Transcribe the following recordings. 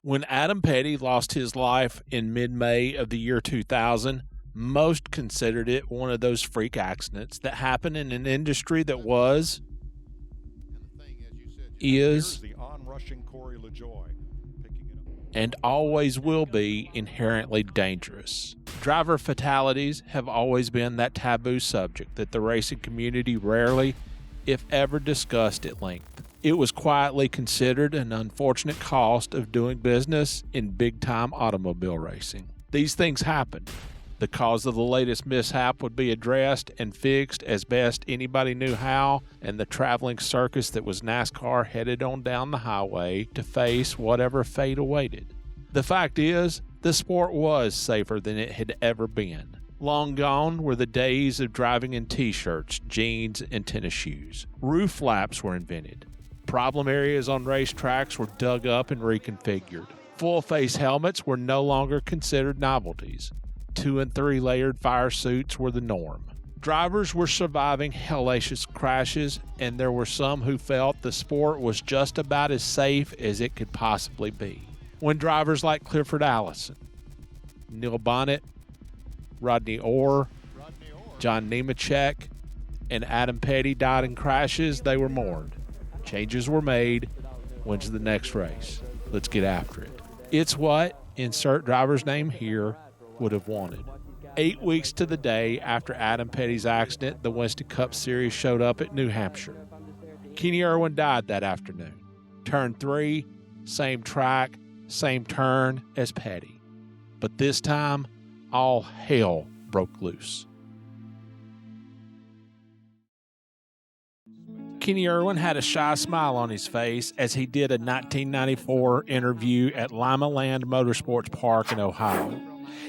When Adam Petty lost his life in mid-May of the year 2000, most considered it one of those freak accidents that happened in an industry that was, is, and always will be inherently dangerous. Driver fatalities have always been that taboo subject that the racing community rarely, if ever, discussed at length. It was quietly considered an unfortunate cost of doing business in big-time automobile racing. These things happened. The cause of the latest mishap would be addressed and fixed as best anybody knew how, and the traveling circus that was NASCAR headed on down the highway to face whatever fate awaited. The fact is, the sport was safer than it had ever been. Long gone were the days of driving in t-shirts, jeans, and tennis shoes. Roof flaps were invented. Problem areas on racetracks were dug up and reconfigured. Full-face helmets were no longer considered novelties. 2- and 3-layered fire suits were the norm. Drivers were surviving hellacious crashes, and there were some who felt the sport was just about as safe as it could possibly be. When drivers like Clifford Allison, Neil Bonnet, Rodney Orr, John Nemechek, and Adam Petty died in crashes, they were mourned. Changes were made. When's the next race? Let's get after it. It's what, insert driver's name here, would have wanted. 8 weeks to the day after Adam Petty's accident, the Winston Cup Series showed up at New Hampshire. Kenny Irwin died that afternoon. Turn 3, same track, same turn as Petty. But this time, all hell broke loose. Kenny Irwin had a shy smile on his face as he did a 1994 interview at Lima Land Motorsports Park in Ohio.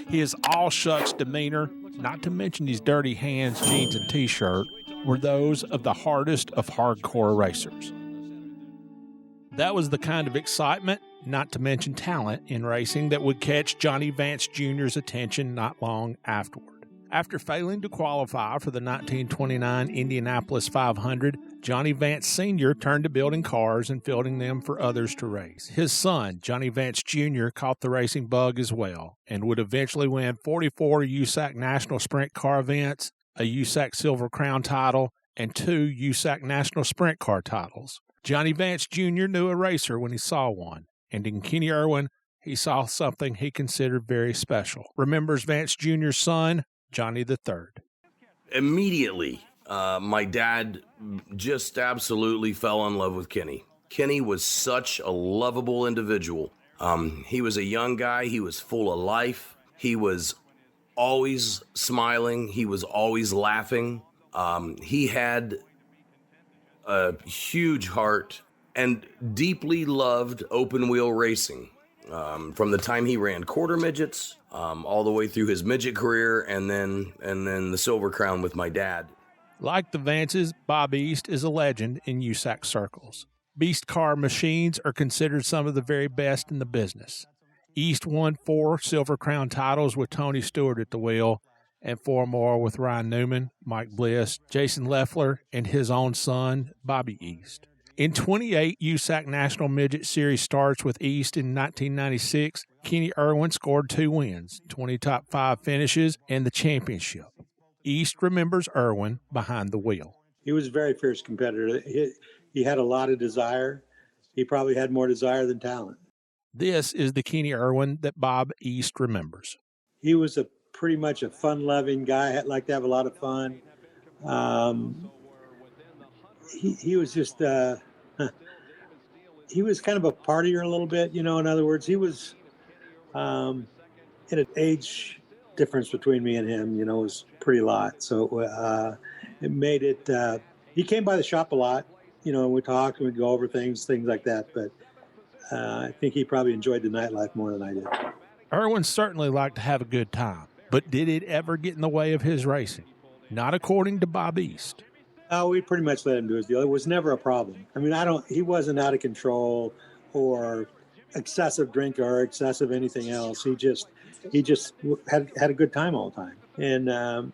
His all-shucks demeanor, not to mention his dirty hands, jeans, and t-shirt, were those of the hardest of hardcore racers. That was the kind of excitement, not to mention talent, in racing that would catch Johnny Vance Jr.'s attention not long afterward. After failing to qualify for the 1929 Indianapolis 500, Johnny Vance Sr. turned to building cars and fielding them for others to race. His son, Johnny Vance Jr., caught the racing bug as well and would eventually win 44 USAC National Sprint Car events, a USAC Silver Crown title, and 2 USAC National Sprint Car titles. Johnny Vance Jr. knew a racer when he saw one, and in Kenny Irwin, he saw something he considered very special. Remembers Vance Jr.'s son, Johnny III. Immediately, my dad just absolutely fell in love with Kenny. Kenny was such a lovable individual. He was a young guy. He was full of life. He was always smiling. He was always laughing. He had a huge heart and deeply loved open wheel racing. From the time he ran quarter midgets, all the way through his midget career, and then the Silver Crown with my dad. Like the Vances, Bob East is a legend in USAC circles. Beast car machines are considered some of the very best in the business. East won 4 Silver Crown titles with Tony Stewart at the wheel, and 4 more with Ryan Newman, Mike Bliss, Jason Leffler, and his own son, Bobby East. In 28 USAC National Midget Series starts with East in 1996, Kenny Irwin scored 2 wins, 20 top 5 finishes, and the championship. East remembers Irwin behind the wheel. He was a very fierce competitor. He had a lot of desire. He probably had more desire than talent. This is the Kenny Irwin that Bob East remembers. He was pretty much a fun-loving guy, liked to have a lot of fun. He was just, he was kind of a partier a little bit, in other words, he was, in an age difference between me and him, was pretty lot. So it made it, he came by the shop a lot, we talked and we'd go over things like that. But I think he probably enjoyed the nightlife more than I did. Irwin certainly liked to have a good time, but did it ever get in the way of his racing? Not according to Bob East. We pretty much let him do his deal. It was never a problem. I mean, he wasn't out of control or excessive drinker or excessive anything else. He just had a good time all the time. And,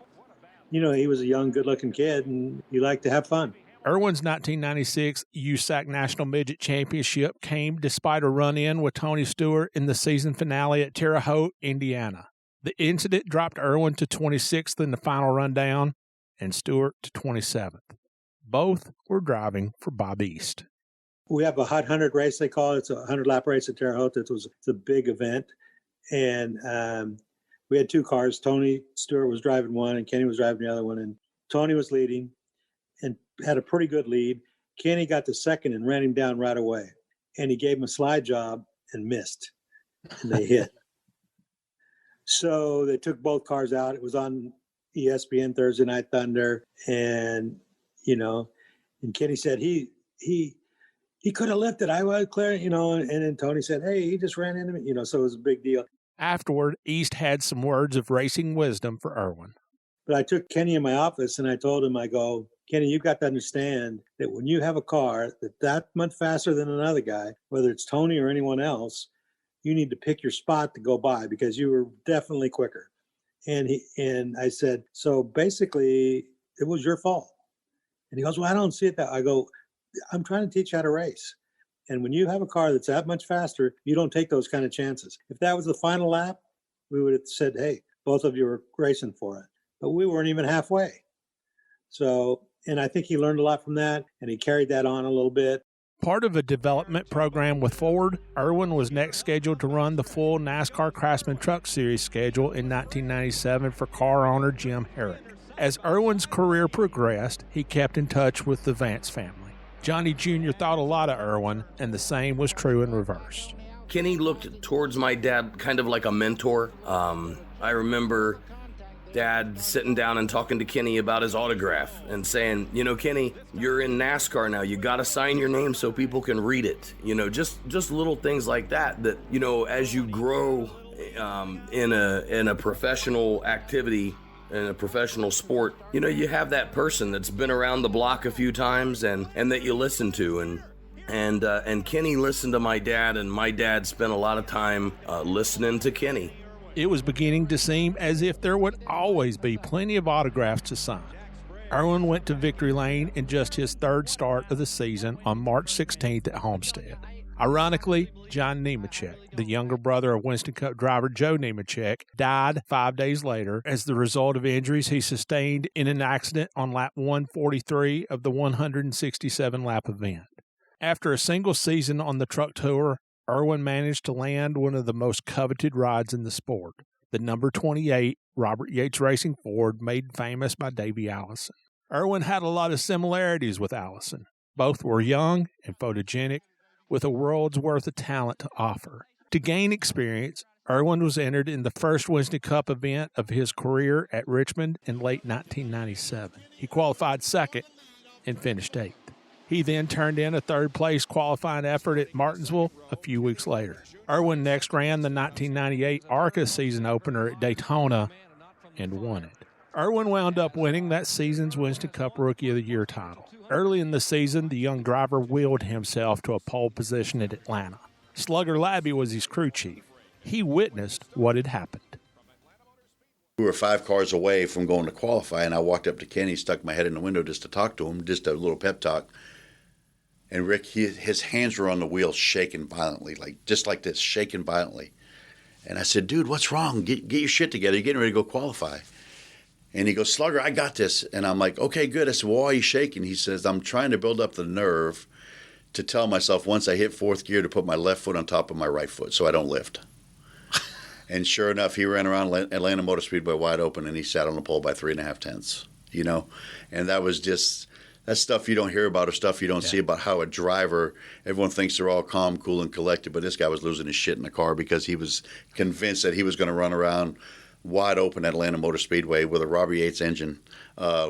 he was a young, good looking kid and he liked to have fun. Irwin's 1996 USAC National Midget Championship came despite a run-in with Tony Stewart in the season finale at Terre Haute, Indiana. The incident dropped Irwin to 26th in the final rundown and Stewart to 27th. Both were driving for Bob East. We have a Hot 100 race, they call it. It's a 100-lap race at Terre Haute. It's a big event. And we had two cars. Tony Stewart was driving one and Kenny was driving the other one. And Tony was leading and had a pretty good lead. Kenny got to second and ran him down right away. And he gave him a slide job and missed. And they hit. So they took both cars out. It was on ESPN Thursday Night Thunder. And, and Kenny said he could have lifted. I was clear, and then Tony said, hey, he just ran into me, so it was a big deal. Afterward, East had some words of racing wisdom for Irwin. But I took Kenny in my office and I told him, I go, Kenny, you've got to understand that when you have a car that much faster than another guy, whether it's Tony or anyone else, you need to pick your spot to go by because you were definitely quicker. And I said, so basically it was your fault. And he goes, well, I don't see it that. I go, I'm trying to teach you how to race. And when you have a car that's that much faster, you don't take those kind of chances. If that was the final lap, we would have said, hey, both of you were racing for it. But we weren't even halfway. So, and I think he learned a lot from that, and he carried that on a little bit. Part of a development program with Ford, Irwin was next scheduled to run the full NASCAR Craftsman Truck Series schedule in 1997 for car owner Jim Herrick. As Irwin's career progressed, he kept in touch with the Vance family. Johnny Jr. thought a lot of Irwin, and the same was true in reverse. Kenny looked towards my dad kind of like a mentor. I remember Dad sitting down and talking to Kenny about his autograph and saying, Kenny, you're in NASCAR now. You got to sign your name so people can read it. Just little things like that, as you grow in a professional activity, in a professional sport, you have that person that's been around the block a few times and that you listen to. And Kenny listened to my dad, and my dad spent a lot of time listening to Kenny. It was beginning to seem as if there would always be plenty of autographs to sign. Irwin went to victory lane in just his third start of the season on March 16th at Homestead. Ironically, John Nemechek, the younger brother of Winston Cup driver Joe Nemechek, died 5 days later as the result of injuries he sustained in an accident on lap 143 of the 167-lap event. After a single season on the truck tour, Irwin managed to land one of the most coveted rides in the sport, the number 28 Robert Yates Racing Ford made famous by Davey Allison. Irwin had a lot of similarities with Allison. Both were young and photogenic, with a world's worth of talent to offer. To gain experience, Irwin was entered in the first Winston Cup event of his career at Richmond in late 1997. He qualified second and finished eighth. He then turned in a third-place qualifying effort at Martinsville a few weeks later. Irwin next ran the 1998 ARCA season opener at Daytona and won it. Irwin wound up winning that season's Winston Cup Rookie of the Year title. Early in the season, the young driver wheeled himself to a pole position at Atlanta. Slugger Labby was his crew chief. He witnessed what had happened. We were 5 cars away from going to qualify, and I walked up to Kenny, stuck my head in the window just to talk to him, just a little pep talk. And Rick, his hands were on the wheel shaking violently, just like this, shaking violently. And I said, dude, what's wrong? Get your shit together. You're getting ready to go qualify. And he goes, Slugger, I got this. And I'm like, okay, good. I said, well, why are you shaking? He says, I'm trying to build up the nerve to tell myself once I hit 4th gear to put my left foot on top of my right foot so I don't lift. And sure enough, he ran around Atlanta Motor Speedway wide open, and he sat on the pole by 3.5 tenths, And that was just... That's stuff you don't hear about or stuff you don't see about how a driver, everyone thinks they're all calm, cool, and collected, but this guy was losing his shit in the car because he was convinced that he was going to run around wide open at Atlanta Motor Speedway with a Robert Yates engine,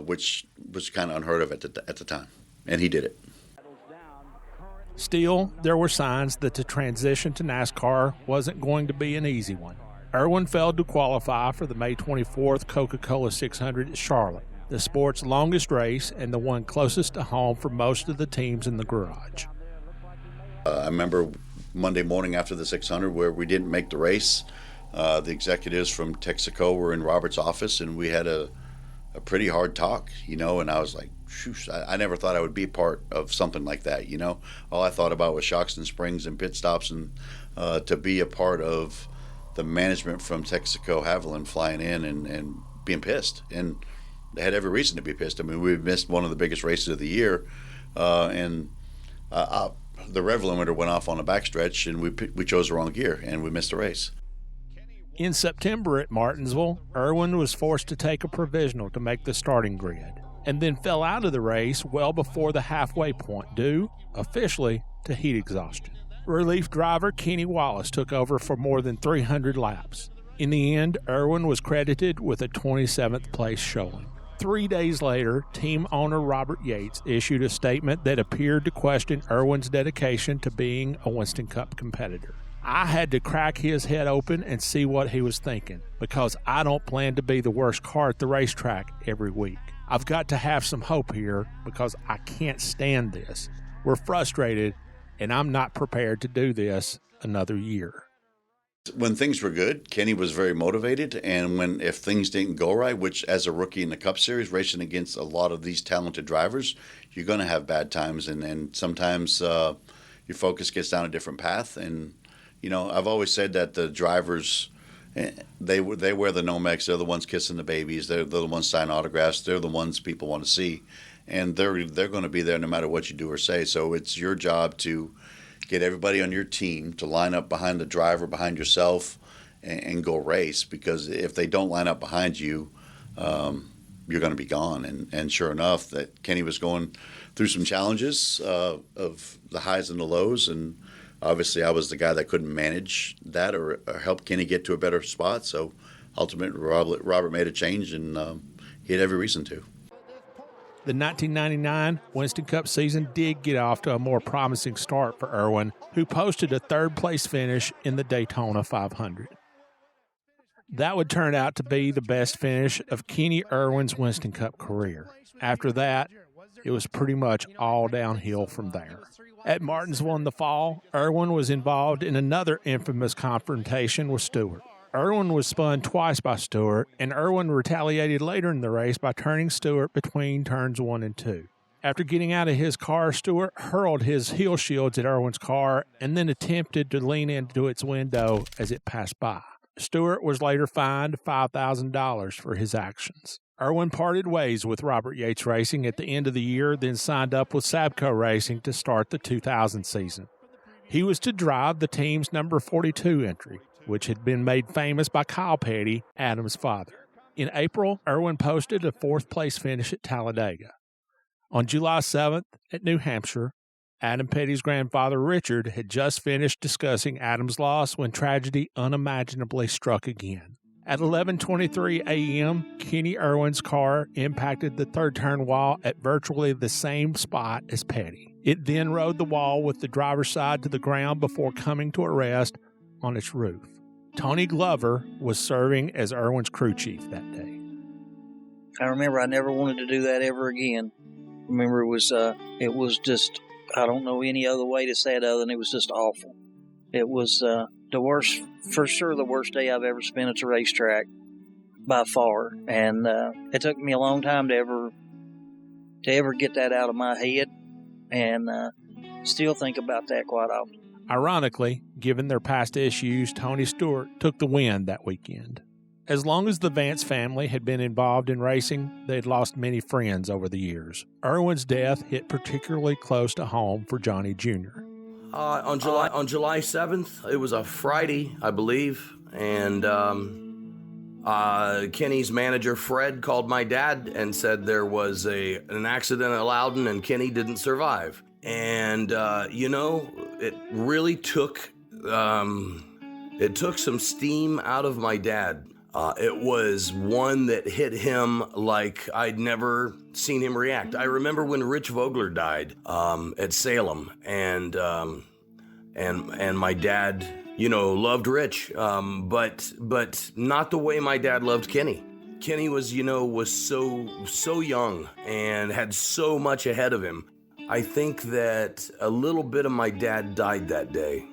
which was kind of unheard of at the time, and he did it. Still, there were signs that the transition to NASCAR wasn't going to be an easy one. Irwin failed to qualify for the May 24th Coca-Cola 600 at Charlotte, the sport's longest race and the one closest to home for most of the teams in the garage. I remember Monday morning after the 600 where we didn't make the race. The executives from Texaco were in Robert's office, and we had a pretty hard talk, and I was like, I never thought I would be part of something like that, you know. All I thought about was shocks and springs and pit stops, and to be a part of the management from Texaco Havoline flying in and being pissed. And they had every reason to be pissed. I mean, we missed one of the biggest races of the year, and the rev limiter went off on a backstretch, and we chose the wrong gear, and we missed the race. In September at Martinsville, Irwin was forced to take a provisional to make the starting grid, and then fell out of the race well before the halfway point due, officially, to heat exhaustion. Relief driver Kenny Wallace took over for more than 300 laps. In the end, Irwin was credited with a 27th place showing. 3 days later, team owner Robert Yates issued a statement that appeared to question Irwin's dedication to being a Winston Cup competitor. I had to crack his head open and see what he was thinking, because I don't plan to be the worst car at the racetrack every week. I've got to have some hope here, because I can't stand this. We're frustrated, and I'm not prepared to do this another year. When things were good, Kenny was very motivated, and if things didn't go right, which as a rookie in the Cup Series, racing against a lot of these talented drivers, you're going to have bad times, and sometimes your focus gets down a different path. And you know, I've always said that the drivers, they wear the Nomex. They're the ones kissing the babies. They're the ones signing autographs. They're the ones people want to see, and they're going to be there no matter what you do or say. So it's your job to get everybody on your team to line up behind the driver, behind yourself, and go race. Because if they don't line up behind you, you're going to be gone. And sure enough, that Kenny was going through some challenges of the highs and the lows, and obviously, I was the guy that couldn't manage that or help Kenny get to a better spot. So ultimately, Robert made a change, and he had every reason to. The 1999 Winston Cup season did get off to a more promising start for Irwin, who posted a third-place finish in the Daytona 500. That would turn out to be the best finish of Kenny Irwin's Winston Cup career. After that, it was pretty much all downhill from there. At Martinsville in the fall, Irwin was involved in another infamous confrontation with Stewart. Irwin was spun twice by Stewart, and Irwin retaliated later in the race by turning Stewart between turns 1 and 2. After getting out of his car, Stewart hurled his heel shields at Irwin's car and then attempted to lean into its window as it passed by. Stewart was later fined $5,000 for his actions. Irwin parted ways with Robert Yates Racing at the end of the year, then signed up with Sabco Racing to start the 2000 season. He was to drive the team's number 42 entry, which had been made famous by Kyle Petty, Adam's father. In April, Irwin posted a 4th-place finish at Talladega. On July 7th, at New Hampshire, Adam Petty's grandfather Richard had just finished discussing Adam's loss when tragedy unimaginably struck again. At 11:23 a.m., Kenny Irwin's car impacted the third-turn wall at virtually the same spot as Petty. It then rode the wall with the driver's side to the ground before coming to a rest on its roof. Tony Glover was serving as Irwin's crew chief that day. I remember I never wanted to do that ever again. I remember it was just, I don't know any other way to say it other than it was just awful. It was the worst, for sure the worst day I've ever spent at a racetrack by far. And it took me a long time to ever get that out of my head, and still think about that quite often. Ironically, given their past issues, Tony Stewart took the win that weekend. As long as the Vance family had been involved in racing, they had lost many friends over the years. Irwin's death hit particularly close to home for Johnny Jr. On July 7th, it was a Friday, I believe, and Kenny's manager, Fred, called my dad and said there was an accident at Loudon and Kenny didn't survive. And, it really took some steam out of my dad. It was one that hit him like I'd never seen him react. I remember when Rich Vogler died at Salem, and my dad, loved Rich, but not the way my dad loved Kenny. Kenny was so young and had so much ahead of him. I think that a little bit of my dad died that day.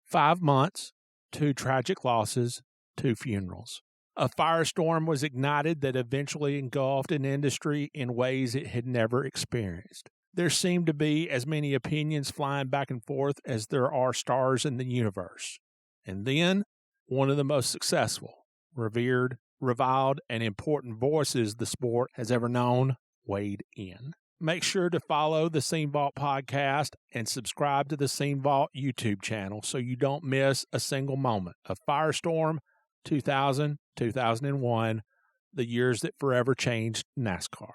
5 months, 2 tragic losses, 2 funerals. A firestorm was ignited that eventually engulfed an industry in ways it had never experienced. There seemed to be as many opinions flying back and forth as there are stars in the universe. And then, one of the most successful, revered, reviled, and important voices the sport has ever known weighed in. Make sure to follow the Scene Vault podcast and subscribe to the Scene Vault YouTube channel so you don't miss a single moment of Firestorm 2000, 2001, the years that forever changed NASCAR.